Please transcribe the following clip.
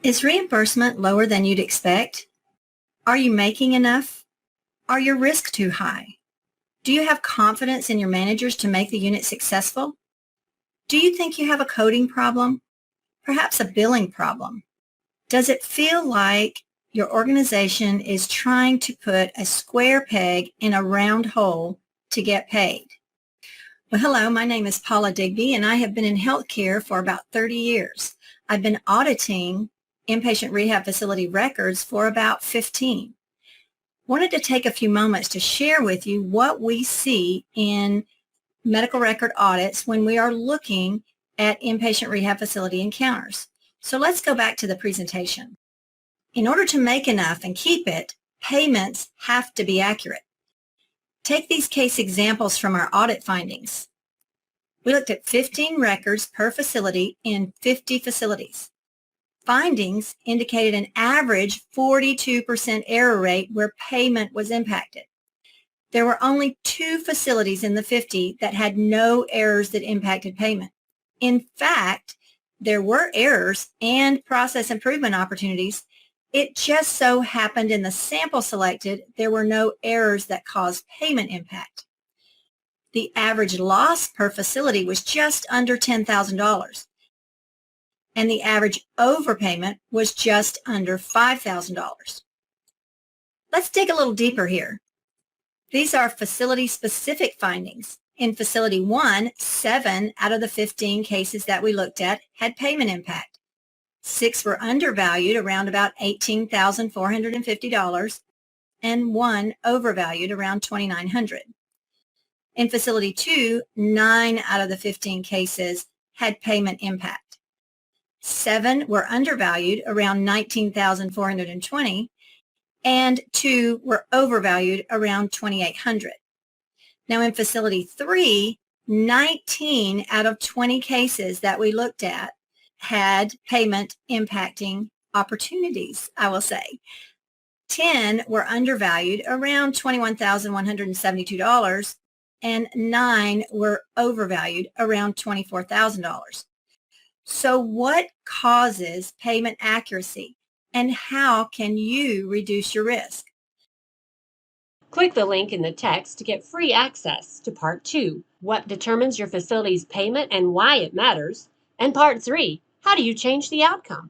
Is reimbursement lower than you'd expect? Are you making enough? Are your risks too high? Do you have confidence in your managers to make the unit successful? Do you think you have a coding problem? Perhaps a billing problem? Does it feel like your organization is trying to put a square peg in a round hole to get paid? Well, hello, my name is Paula Digby, and I have been in healthcare for about 30 years. I've been auditing inpatient rehab facility records for about 15. Wanted to take a few moments to share with you what we see in medical record audits when we are looking at inpatient rehab facility encounters. So let's go back to the presentation. In order to make enough and keep it, payments have to be accurate. Take these case examples from our audit findings. We looked at 15 records per facility in 50 facilities. Findings indicated an average 42% error rate where payment was impacted. There were only 2 facilities in the 50 that had no errors that impacted payment. In fact, there were errors and process improvement opportunities. It just so happened in the sample selected, there were no errors that caused payment impact. The average loss per facility was just under $10,000. And the average overpayment was just under $5,000. Let's dig a little deeper here. These are facility-specific findings. In Facility 1, 7 out of the 15 cases that we looked at had payment impact. 6 were undervalued, around about $18,450, and 1 overvalued, around $2,900. In Facility 2, 9 out of the 15 cases had payment impact. 7 were undervalued, around $19,420, and 2 were overvalued, around $2,800. Now in Facility 3, 19 out of 20 cases that we looked at had payment impacting opportunities, I will say. 10 were undervalued, around $21,172, and 9 were overvalued, around $24,000. So what causes payment accuracy, and how can you reduce your risk? Click the link in the text to get free access to Part 2, What Determines Your Facility's Payment and Why It Matters, and Part 3, How Do You Change the Outcome?